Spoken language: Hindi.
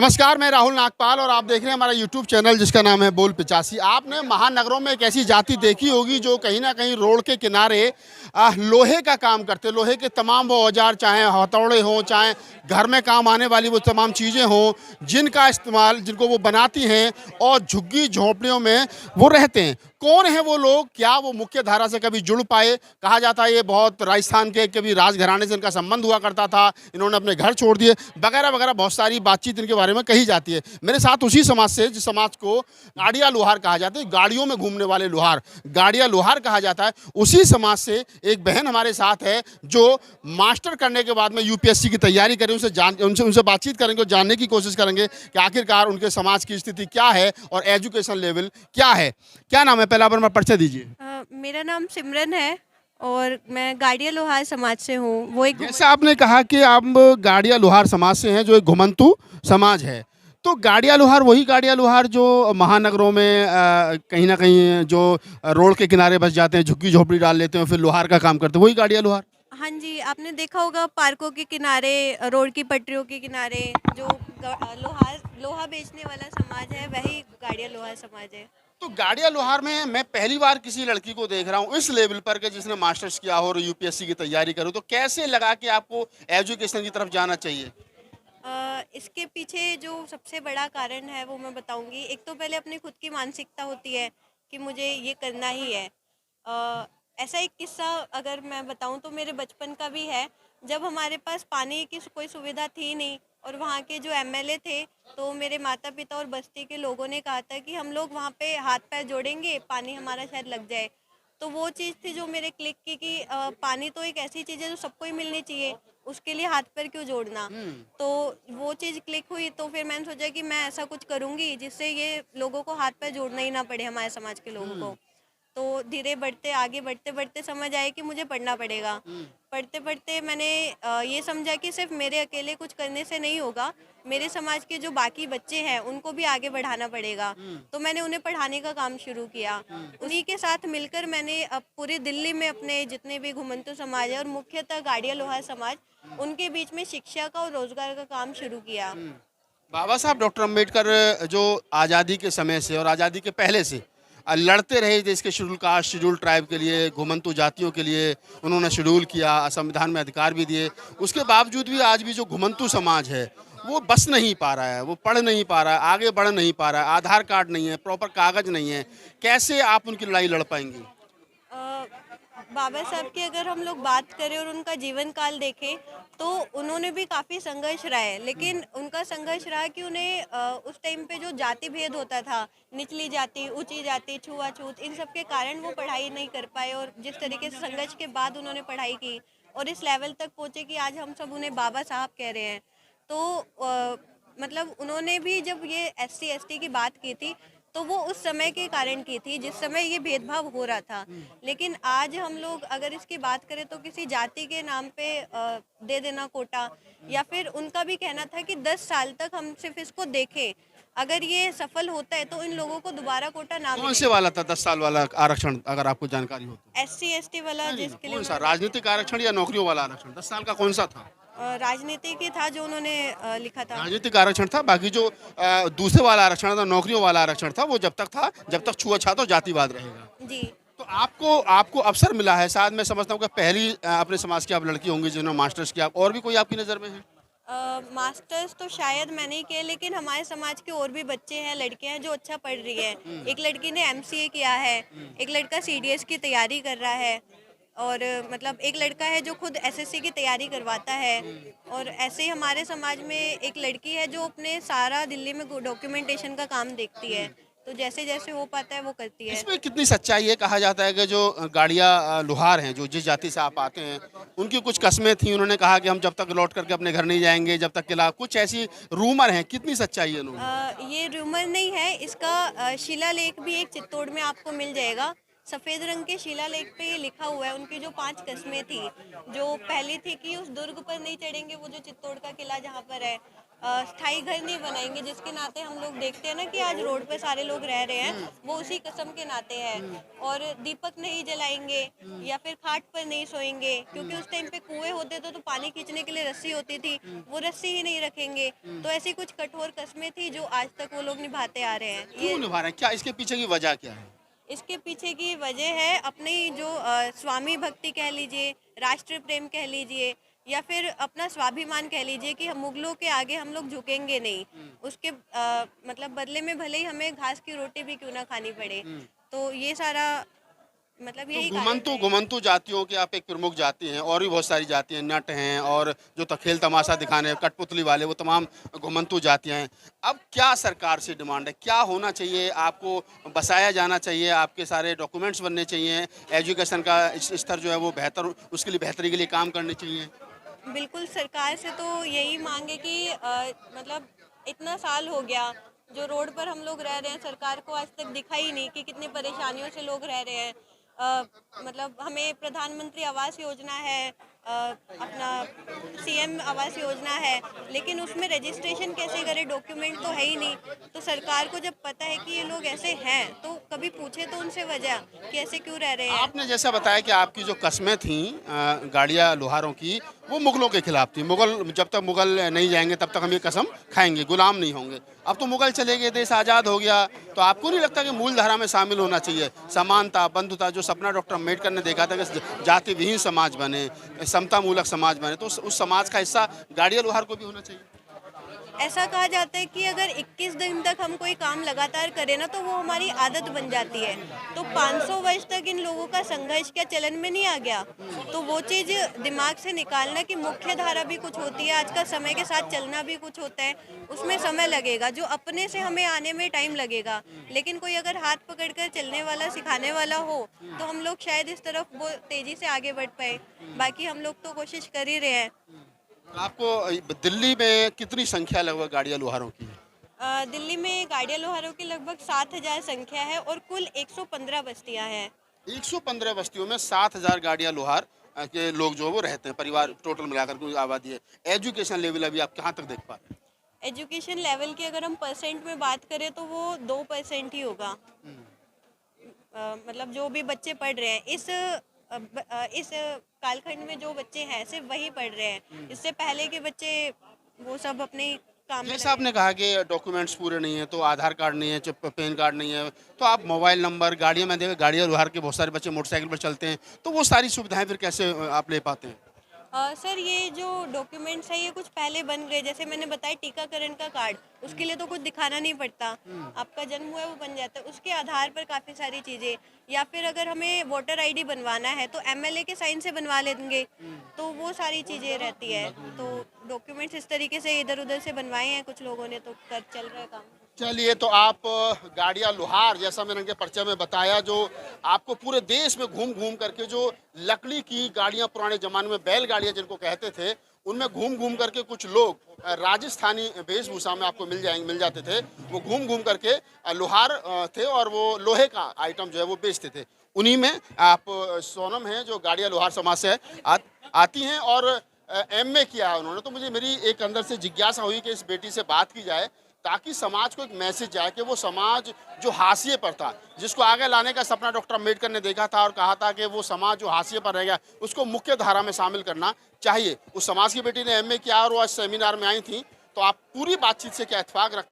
नमस्कार, मैं राहुल नागपाल और आप देख रहे हैं हमारा यूट्यूब चैनल जिसका नाम है बोल पिचासी। आपने महानगरों में एक ऐसी जाति देखी होगी जो कहीं ना कहीं रोड के किनारे लोहे का काम करते, लोहे के तमाम वो औजार, चाहे हथौड़े हों, चाहे घर में काम आने वाली वो तमाम चीज़ें हों, जिनका इस्तेमाल, जिनको वो बनाती हैं और झुग्गी झोंपड़ियों में वो रहते हैं। कौन है वो लोग, क्या वो मुख्य धारा से कभी जुड़ पाए? कहा जाता है ये बहुत राजस्थान के कभी राजघराने से इनका संबंध हुआ करता था, इन्होंने अपने घर छोड़ दिए, वगैरह वगैरह बहुत सारी बातचीत इनके बारे में कही जाती है। मेरे साथ उसी समाज से, जिस समाज को गाड़िया लोहार कहा जाता है, गाड़ियों में घूमने वाले लोहार, गाड़िया लोहार कहा जाता है, उसी समाज से एक बहन हमारे साथ है जो मास्टर करने के बाद में यूपीएससी की तैयारी करें। उनसे बातचीत करेंगे, जानने की कोशिश करेंगे कि आखिरकार उनके समाज की स्थिति क्या है और एजुकेशन लेवल क्या है। क्या नाम है, पहला बार परिचय दीजिए। मेरा नाम सिमरन है और मैं गाड़िया लोहार समाज से हूँ। वो एक जैसे आपने कहा कि आप गाड़िया लोहार समाज से हैं, जो एक घुमंतु समाज है, तो गाड़िया लोहार वही गाड़िया लोहार जो महानगरों में कहीं ना कहीं जो रोड के किनारे बस जाते हैं, झुग्गी झोपड़ी डाल लेते हैं, फिर लोहार का काम करते हैं, वही गाड़िया लोहार। हाँ जी, आपने देखा होगा पार्कों के किनारे, रोड की पटरियों के किनारे जो लोहा बेचने वाला समाज है, वही गाड़िया लोहार समाज है। तो गाड़िया लोहार में मैं पहली बार किसी लड़की को देख रहा हूँ इस लेवल पर के जिसने मास्टर्स किया हो और यूपीएससी की तैयारी करो, तो कैसे लगा कि आपको एजुकेशन की तरफ जाना चाहिए? इसके पीछे जो सबसे बड़ा कारण है वो मैं बताऊंगी। एक तो पहले अपनी खुद की मानसिकता होती है कि मुझे ये करना ही है। ऐसा एक किस्सा अगर मैं बताऊं तो मेरे बचपन का भी है। जब हमारे पास पानी की कोई सुविधा थी नहीं और वहाँ के जो एमएलए थे, तो मेरे माता पिता और बस्ती के लोगों ने कहा था कि हम लोग वहाँ पे हाथ पैर जोड़ेंगे, पानी हमारा शायद लग जाए। तो वो चीज़ थी जो मेरे क्लिक की कि पानी तो एक ऐसी चीज़ है जो सबको ही मिलनी चाहिए, उसके लिए हाथ पैर क्यों जोड़ना। तो वो चीज़ क्लिक हुई, तो फिर मैंने सोचा कि मैं ऐसा कुछ करूँगी जिससे ये लोगों को हाथ पैर जोड़ना ही ना पड़े, हमारे समाज के लोगों को। तो धीरे आगे बढ़ते बढ़ते समझ आया कि मुझे पढ़ना पड़ेगा। पढ़ते पढ़ते मैंने ये समझा कि सिर्फ मेरे अकेले कुछ करने से नहीं होगा, मेरे समाज के जो बाकी बच्चे हैं उनको भी आगे बढ़ाना पड़ेगा। तो मैंने उन्हें पढ़ाने का काम शुरू किया। उन्हीं के साथ मिलकर मैंने अब पूरी दिल्ली में अपने जितने भी घुमंतु समाज है और मुख्यतः गाड़िया लोहार समाज, उनके बीच में शिक्षा का और रोजगार का काम शुरू किया। बाबा साहब डॉक्टर अम्बेडकर जो आज़ादी के समय से और आज़ादी के पहले से लड़ते रहे देश के शेड्यूल कास्ट, शेड्यूल ट्राइब के लिए, घुमंतु जातियों के लिए, उन्होंने शेड्यूल किया, संविधान में अधिकार भी दिए। उसके बावजूद भी आज भी जो घुमंतु समाज है वो बस नहीं पा रहा है, वो पढ़ नहीं पा रहा है, आगे बढ़ नहीं पा रहा है, आधार कार्ड नहीं है, प्रॉपर कागज नहीं है। कैसे आप उनकी लड़ाई लड़ पाएंगी? अ, बाबा साहब की अगर हम लोग बात करें और उनका जीवन काल देखें तो उन्होंने भी काफ़ी संघर्ष रहा है, लेकिन उनका संघर्ष रहा कि उन्हें उस टाइम पे जो जाति भेद होता था, निचली जाति, ऊंची जाति, छुआछूत, इन सब के कारण वो पढ़ाई नहीं कर पाए। और जिस तरीके से संघर्ष के बाद उन्होंने पढ़ाई की और इस लेवल तक पहुँचे कि आज हम सब उन्हें बाबा साहब कह रहे हैं। तो मतलब उन्होंने भी जब ये एससी एसटी की बात की थी तो वो उस समय के कारण की थी जिस समय ये भेदभाव हो रहा था। लेकिन आज हम लोग अगर इसकी बात करें तो किसी जाति के नाम पे दे देना कोटा, या फिर उनका भी कहना था कि 10 साल तक हम सिर्फ इसको देखें, अगर ये सफल होता है तो इन लोगों को दोबारा कोटा ना कौन से वाला था 10 साल वाला आरक्षण, अगर आपको जानकारी हो तो? एससी एसटी वाला जिसके लिए कौन सा, राजनीतिक आरक्षण या नौकरियों वाला आरक्षण? 10 साल का कौन सा था? राजनीति की था जो उन्होंने लिखा था। राजनीतिक आरक्षण था। बाकी जो दूसरे वाला आरक्षण था, नौकरियों वाला आरक्षण था, वो जब तक था, जब तक छुआछूत और जातिवाद रहेगा। जी। तो आपको आपको अवसर मिला है, शायद मैं समझता हूँ कि पहली अपने समाज की आप लड़की होंगी जिन्होंने मास्टर्स किया। और भी कोई आपकी नज़र में है? मास्टर्स तो शायद मैं नहीं किया, लेकिन हमारे समाज के और भी बच्चे हैं, लड़कियां हैं जो अच्छा पढ़ रही हैं। एक लड़की ने एमसीए किया है, एक लड़का सीडीएस की तैयारी कर रहा है, और मतलब एक लड़का है जो खुद एसएससी की तैयारी करवाता है। और ऐसे ही हमारे समाज में एक लड़की है जो अपने सारा दिल्ली में डॉक्यूमेंटेशन का काम देखती है। तो जैसे जैसे हो पाता है वो करती है। इसमें कितनी सच्चाई है? कहा जाता है कि जो गाड़िया लोहार हैं, जो जिस जाति से आप आते हैं, उनकी कुछ कस्में थी, उन्होंने कहा कि हम जब तक लौट करके अपने घर नहीं जाएंगे जब तक किला, कुछ ऐसी रूमर हैं, कितनी सच्चाई है उन्होंने? ये रूमर नहीं है, इसका शिलालेख भी एक चित्तौड़ में आपको मिल जाएगा। सफ़ेद रंग के शिलालेख पे ये लिखा हुआ है, उनकी जो 5 कस्में थी, जो पहली थी कि उस दुर्ग पर नहीं चढ़ेंगे, वो जो चित्तौड़ का किला जहाँ पर है, स्थायी घर नहीं बनाएंगे, जिसके नाते हम लोग देखते हैं ना कि आज रोड पे सारे लोग रह रहे हैं, वो उसी कसम के नाते है। और दीपक नहीं जलाएंगे या फिर खाट पर नहीं सोएंगे, क्योंकि उस टाइम पे कुएं होते थे तो पानी खींचने के लिए रस्सी होती थी, वो रस्सी ही नहीं रखेंगे। तो ऐसी कुछ कठोर कस्में थी जो आज तक वो लोग निभाते आ रहे हैं। क्यों निभा रहे हैं? क्या इसके पीछे की वजह क्या है? इसके पीछे की वजह है अपनी जो स्वामी भक्ति कह लीजिए, राष्ट्र प्रेम कह लीजिए, या फिर अपना स्वाभिमान कह लीजिए कि हम मुगलों के आगे हम लोग झुकेंगे नहीं। उसके मतलब बदले में भले ही हमें घास की रोटी भी क्यों ना खानी पड़े। तो ये सारा मतलब तो यही कारण घुमंतु है। घुमंतु जातियों के आप एक प्रमुख जाति हैं, और भी बहुत सारी जातियां, नट हैं और जो खेल तमाशा दिखाने कठपुतली वाले, वो तमाम घुमंतु जातियां हैं। अब क्या सरकार से डिमांड है, क्या होना चाहिए? आपको बसाया जाना चाहिए, आपके सारे डॉक्यूमेंट्स बनने चाहिए, एजुकेशन का स्तर जो है वो बेहतर, उसके लिए बेहतरी के लिए काम करने चाहिए। बिल्कुल, सरकार से तो यही मांग है कि मतलब इतना साल हो गया जो रोड पर हम लोग रह रहे हैं, सरकार को आज तक दिखा ही नहीं कि कितनी परेशानियों से लोग रह रहे हैं। मतलब हमें प्रधानमंत्री आवास योजना है, अपना सीएम आवास योजना है, लेकिन उसमें रजिस्ट्रेशन कैसे करें, डॉक्यूमेंट तो है ही नहीं। तो सरकार को जब पता है कि ये लोग ऐसे हैं, तो कभी पूछे तो उनसे वजह कि ऐसे क्यों रह रहे हैं। आपने जैसा बताया कि आपकी जो कस्में थीं गाड़ियाँ लोहारों की, वो मुगलों के खिलाफ थी। मुगल, जब तक मुगल नहीं जाएंगे तब तक हम ये कसम खाएंगे, गुलाम नहीं होंगे। अब तो मुगल चले गए, देश आज़ाद हो गया, तो आपको नहीं लगता कि मूल धारा में शामिल होना चाहिए? समानता, बंधुता, जो सपना डॉक्टर अम्बेडकर ने देखा था कि जाति विहीन समाज बने, समता मूलक समाज बने, तो उस समाज का हिस्सा गाड़ियाँ लोहार को भी होना चाहिए। ऐसा कहा जाता है कि अगर 21 दिन तक हम कोई काम लगातार करें ना, तो वो हमारी आदत बन जाती है। तो 500 वर्ष तक इन लोगों का संघर्ष क्या चलन में नहीं आ गया? तो वो चीज़ दिमाग से निकालना कि मुख्य धारा भी कुछ होती है, आज का समय के साथ चलना भी कुछ होता है, उसमें समय लगेगा, जो अपने से हमें आने में टाइम लगेगा। लेकिन कोई अगर हाथ पकड़कर चलने वाला, सिखाने वाला हो, तो हम लोग शायद इस तरफ वो तेज़ी से आगे बढ़ पाए। बाकी हम लोग तो कोशिश कर ही रहे हैं। आपको दिल्ली में कितनी संख्या लगभग गाड़ियाँ लोहारों की है? दिल्ली में गाड़ियाँ लोहारों की लगभग 7,000 संख्या है और कुल 115 बस्तियां हैं। 115 बस्तियों में 7,000 गाड़ियाँ लोहार के लोग जो है वो रहते हैं, परिवार टोटल मिलाकर कोई आबादी है। एजुकेशन लेवल अभी आप कहाँ तक देख पा रहे हैं? एजुकेशन लेवल की अगर हम परसेंट में बात करें तो वो 2% ही होगा। मतलब जो भी बच्चे पढ़ रहे हैं इस कालखंड में, जो बच्चे हैं सिर्फ वही पढ़ रहे हैं। इससे पहले के बच्चे वो सब अपने काम में जैसे लगे। आपने कहा कि डॉक्यूमेंट्स पूरे नहीं है, तो आधार कार्ड नहीं है, पैन कार्ड नहीं है, तो आप मोबाइल नंबर, गाड़ियाँ, में देखा गाड़ियाँ लोहार के बहुत सारे बच्चे मोटरसाइकिल पर चलते हैं, तो वो सारी सुविधाएं फिर कैसे आप ले पाते हैं? सर, ये जो डॉक्यूमेंट्स है ये कुछ पहले बन गए, जैसे मैंने बताया टीकाकरण का कार्ड, उसके लिए तो कुछ दिखाना नहीं पड़ता, आपका जन्म हुआ है वो बन जाता है, उसके आधार पर काफ़ी सारी चीज़ें। या फिर अगर हमें वोटर आईडी बनवाना है तो एमएलए के साइन से बनवा लेंगे, तो वो सारी चीज़ें रहती है। तो डॉक्यूमेंट्स इस तरीके से इधर उधर से बनवाए हैं कुछ लोगों ने, तो कर चल रहा है काम। चलिए, तो आप गाड़ियाँ लोहार, जैसा मैंने इनके परिचय में बताया, जो आपको पूरे देश में घूम घूम करके जो लकड़ी की गाड़ियाँ, पुराने ज़माने में बैलगाड़ियाँ जिनको कहते थे, उनमें घूम घूम करके कुछ लोग राजस्थानी वेशभूषा में आपको मिल जाते थे। वो घूम घूम करके लोहार थे, और वो लोहे का आइटम जो है वो बेचते थे। उन्हीं में आप सोनम हैं, जो गाड़ियाँ लोहार समाज से आती हैं, और एमए किया है उन्होंने। तो मुझे, मेरी एक अंदर से जिज्ञासा हुई कि इस बेटी से बात की जाए, ताकि समाज को एक मैसेज जाए कि वो समाज जो हाशिए पर था, जिसको आगे लाने का सपना डॉक्टर अम्बेडकर ने देखा था, और कहा था कि वो समाज जो हाशिए पर रह गया उसको मुख्य धारा में शामिल करना चाहिए। उस समाज की बेटी ने एमए किया और वो आज सेमिनार में आई थी। तो आप पूरी बातचीत से क्या इत्तेफाक रखते